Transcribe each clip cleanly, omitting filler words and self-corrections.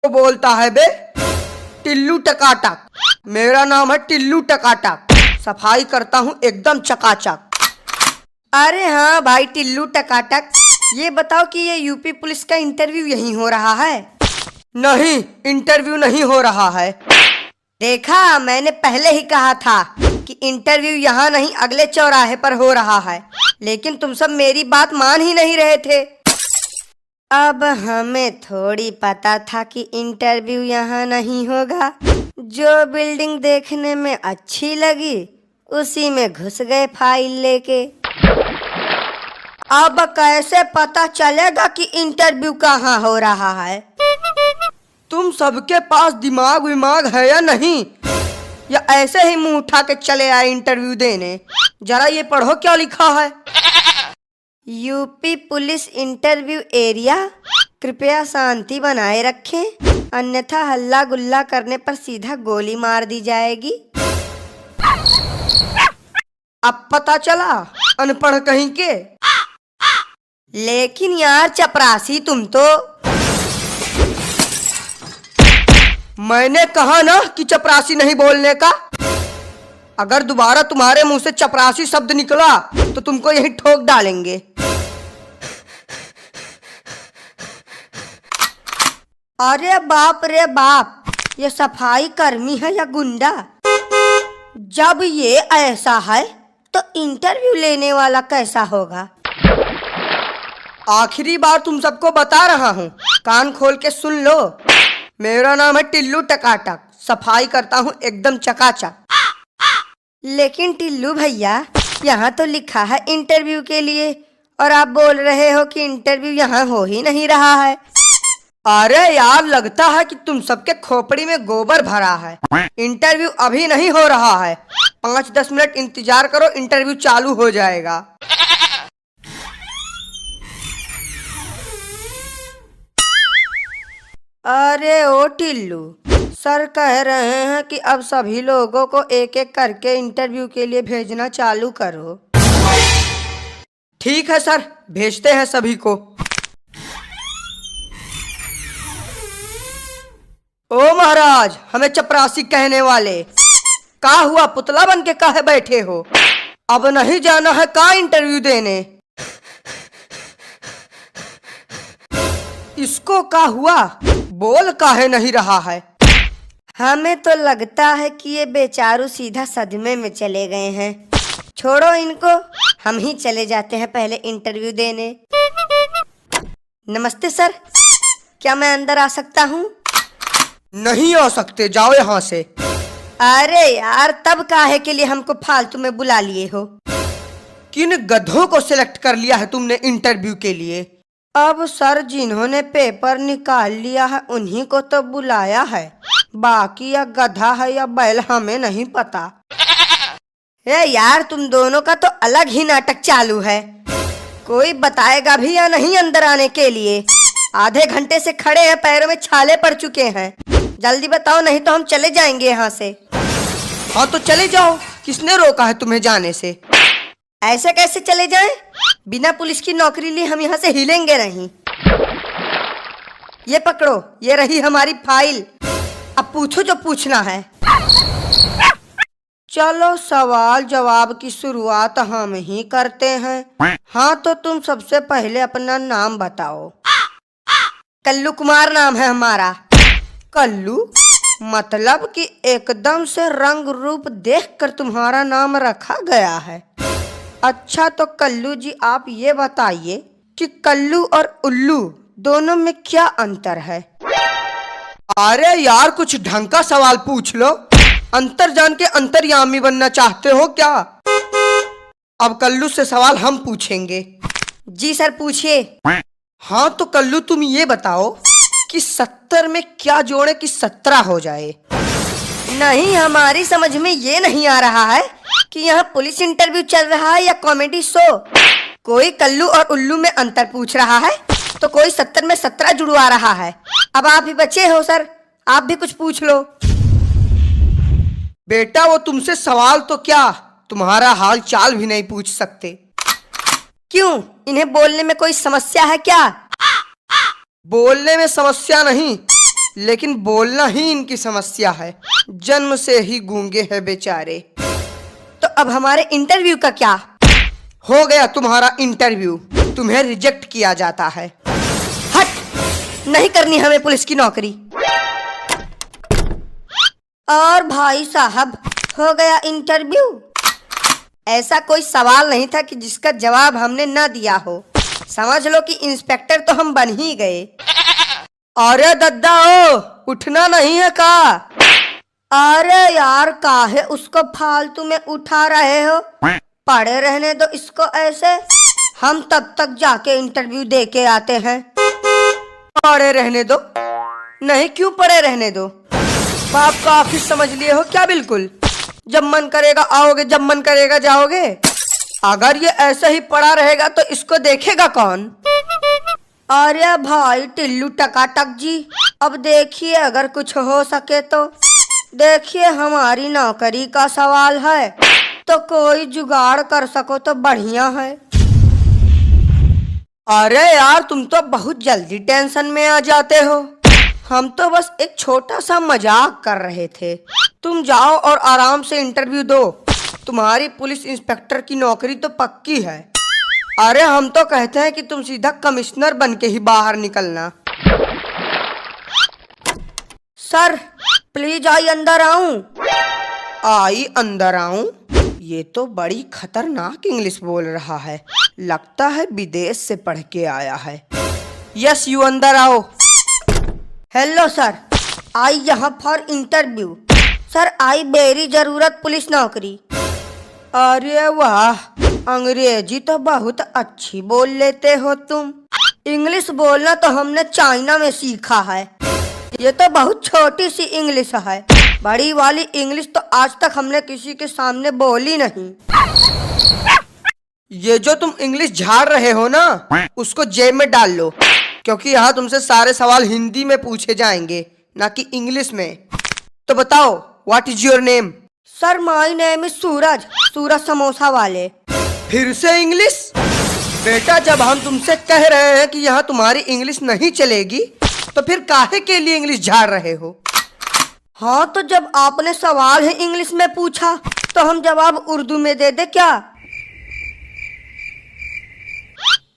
तो बोलता है बे? टिल्लू टकाटक। मेरा नाम है टिल्लू टकाटक। सफाई करता हूँ एकदम चकाचक। अरे हाँ भाई टिल्लू टकाटक, ये बताओ कि ये यूपी पुलिस का इंटरव्यू यहीं हो रहा है? नहीं, इंटरव्यू नहीं हो रहा है। देखा, मैंने पहले ही कहा था कि इंटरव्यू यहाँ नहीं अगले चौराहे पर हो रहा है, लेकिन तुम सब मेरी बात मान ही नहीं रहे थे। अब हमें थोड़ी पता था कि इंटरव्यू यहाँ नहीं होगा। जो बिल्डिंग देखने में अच्छी लगी उसी में घुस गए फाइल लेके। अब कैसे पता चलेगा कि इंटरव्यू कहाँ हो रहा है? तुम सबके पास दिमाग विमाग है या नहीं, या ऐसे ही मुंह उठा के चले आए इंटरव्यू देने? जरा ये पढ़ो क्या लिखा है। यूपी पुलिस इंटरव्यू एरिया, कृपया शांति बनाए रखें, अन्यथा हल्ला गुल्ला करने पर सीधा गोली मार दी जाएगी। अब पता चला, अनपढ़ कहीं के। लेकिन यार चपरासी तुम तो। मैंने कहा ना कि चपरासी नहीं बोलने का। अगर दोबारा तुम्हारे मुंह से चपरासी शब्द निकला तो तुमको यहीं ठोक डालेंगे। अरे बाप रे बाप, ये सफाई कर्मी है या गुंडा? जब ये ऐसा है तो इंटरव्यू लेने वाला कैसा होगा? आखिरी बार तुम सबको बता रहा हूँ, कान खोल के सुन लो। मेरा नाम है टिल्लू टकाटक। सफाई करता हूँ एकदम चकाचक। लेकिन टिल्लू भैया, यहाँ तो लिखा है इंटरव्यू के लिए, और आप बोल रहे हो कि इंटरव्यू यहाँ हो ही नहीं रहा है। अरे यार, लगता है कि तुम सबके खोपड़ी में गोबर भरा है। इंटरव्यू अभी नहीं हो रहा है। 5-10 मिनट इंतजार करो, इंटरव्यू चालू हो जाएगा। अरे ओ टिल्लू, सर कह रहे हैं कि अब सभी लोगों को एक एक करके इंटरव्यू के लिए भेजना चालू करो। ठीक है सर, भेजते हैं सभी को। ओ महाराज, हमें चपरासी कहने वाले, का हुआ? पुतला बन के काहे बैठे हो? अब नहीं जाना है का इंटरव्यू देने? इसको का हुआ? बोल काहे नहीं रहा है? हमें तो लगता है कि ये बेचारू सीधा सदमे में चले गए हैं। छोड़ो इनको, हम ही चले जाते हैं पहले इंटरव्यू देने। नमस्ते सर, क्या मैं अंदर आ सकता हूँ? नहीं आ सकते, जाओ यहाँ से। अरे यार, तब काहे के लिए हमको फालतू में बुला लिए हो? किन गधों को सिलेक्ट कर लिया है तुमने इंटरव्यू के लिए? अब सर, जिन्होंने पेपर निकाल लिया है उन्हीं को तो बुलाया है, बाकी या गधा है या बैल हमें नहीं पता। ए यार, तुम दोनों का तो अलग ही नाटक चालू है। कोई बताएगा भी या नहीं अंदर आने के लिए? आधे घंटे से खड़े हैं, पैरों में छाले पड़ चुके हैं। जल्दी बताओ, नहीं तो हम चले जाएंगे यहाँ से। हाँ तो चले जाओ, किसने रोका है तुम्हें जाने से? ऐसे कैसे चले जाएं? बिना पुलिस की नौकरी लिए हम यहाँ से हिलेंगे नहीं। ये पकड़ो, ये रही हमारी फाइल। अब पूछो जो पूछना है। चलो, सवाल जवाब की शुरुआत हम ही करते हैं। हाँ तो तुम सबसे पहले अपना नाम बताओ। कल्लू कुमार नाम है हमारा। कल्लू मतलब कि एकदम से रंग रूप देखकर तुम्हारा नाम रखा गया है। अच्छा तो कल्लू जी, आप ये बताइए कि कल्लू और उल्लू दोनों में क्या अंतर है? अरे यार, कुछ ढंग का सवाल पूछ लो। अंतर जान के अंतर्यामी बनना चाहते हो क्या? अब कल्लू से सवाल हम पूछेंगे। जी सर, पूछिए। हाँ तो कल्लू, तुम ये बताओ कि 70 में क्या जोड़े कि 17 हो जाए? नहीं, हमारी समझ में ये नहीं आ रहा है कि यहाँ पुलिस इंटरव्यू चल रहा है या कॉमेडी शो। कोई कल्लू और उल्लू में अंतर पूछ रहा है तो कोई 70 में 17 जुड़वा रहा है। अब आप ही बचे हो सर, आप भी कुछ पूछ लो। बेटा, वो तुमसे सवाल तो क्या, तुम्हारा हाल चाल भी नहीं पूछ सकते। क्यों, इन्हें बोलने में कोई समस्या है क्या? बोलने में समस्या नहीं, लेकिन बोलना ही इनकी समस्या है। जन्म से ही गूंगे हैं बेचारे। तो अब हमारे इंटरव्यू का क्या? हो गया तुम्हारा इंटरव्यू, तुम्हें रिजेक्ट किया जाता है। हट, नहीं करनी हमें पुलिस की नौकरी। और भाई साहब, हो गया इंटरव्यू। ऐसा कोई सवाल नहीं था कि जिसका जवाब हमने न दिया हो। समझ लो कि इंस्पेक्टर तो हम बन ही गए। अरे दद्दा ओ, उठना नहीं है का? अरे यार, काहे उसको फालतू में उठा रहे हो? पड़े रहने दो इसको ऐसे, हम तब तक जाके इंटरव्यू दे के आते हैं। पड़े रहने दो? नहीं, क्यों पड़े रहने दो? बाप का ऑफिस समझ लिए हो क्या? बिल्कुल, जब मन करेगा आओगे, जब मन करेगा जाओगे। अगर ये ऐसे ही पड़ा रहेगा तो इसको देखेगा कौन? अरे भाई टिल्लू टकाटक जी, अब देखिए अगर कुछ हो सके तो। देखिए हमारी नौकरी का सवाल है, तो कोई जुगाड़ कर सको तो बढ़िया है। अरे यार, तुम तो बहुत जल्दी टेंशन में आ जाते हो। हम तो बस एक छोटा सा मजाक कर रहे थे। तुम जाओ और आराम से इंटरव्यू दो। तुम्हारी पुलिस इंस्पेक्टर की नौकरी तो पक्की है। अरे हम तो कहते हैं कि तुम सीधा कमिश्नर बन के ही बाहर निकलना। सर प्लीज आई अंदर आऊं? आई अंदर आऊं? ये तो बड़ी खतरनाक इंग्लिश बोल रहा है। लगता है विदेश से पढ़ के आया है। यस, यू अंदर आओ। हेलो सर, आई यहाँ फॉर इंटरव्यू। सर आई मेरी जरूरत पुलिस नौकरी। अरे वाह, अंग्रेजी तो बहुत अच्छी बोल लेते हो तुम। इंग्लिश बोलना तो हमने चाइना में सीखा है। ये तो बहुत छोटी सी इंग्लिश है, बड़ी वाली इंग्लिश तो आज तक हमने किसी के सामने बोली नहीं। ये जो तुम इंग्लिश झाड़ रहे हो ना, उसको जेब में डाल लो, क्योंकि यहाँ तुमसे सारे सवाल हिंदी में पूछे जाएंगे, ना कि इंग्लिश में। तो बताओ, what is your name? Sir my name is Suraj, Suraj samosa वाले। फिर से इंग्लिश? बेटा, जब हम तुमसे कह रहे हैं कि यहाँ तुम्हारी इंग्लिश नहीं चलेगी, तो फिर काहे के लिए इंग्लिश झाड़ रहे हो? हाँ, तो जब आपने सवाल ही इंग्लिश में पूछा तो हम जवाब उर्दू में दे दे क्या?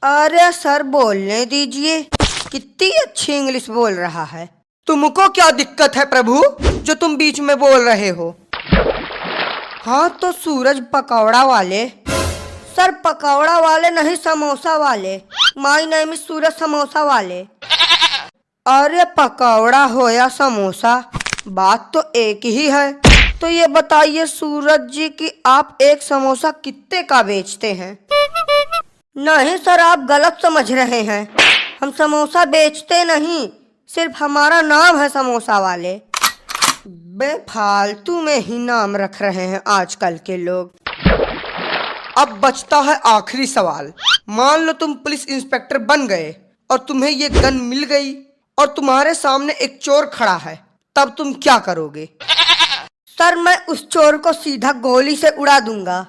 अरे सर बोलने दीजिए, कितनी अच्छी इंग्लिश बोल रहा है। तुमको क्या दिक्कत है प्रभु, जो तुम बीच में बोल रहे हो? हाँ तो सूरज पकौड़ा वाले। सर पकौड़ा वाले नहीं, समोसा वाले। माय नेम इज सूरज समोसा वाले। अरे पकौड़ा हो या समोसा, बात तो एक ही है। तो ये बताइए सूरज जी कि आप एक समोसा कितने का बेचते हैं? नहीं सर, आप गलत समझ रहे हैं। हम समोसा बेचते नहीं, सिर्फ हमारा नाम है समोसा वाले। बेफालतू में ही नाम रख रहे हैं आजकल के लोग। अब बचता है आखिरी सवाल। मान लो तुम पुलिस इंस्पेक्टर बन गए और तुम्हें ये गन मिल गई और तुम्हारे सामने एक चोर खड़ा है, तब तुम क्या करोगे? सर मैं उस चोर को सीधा गोली से उड़ा दूंगा।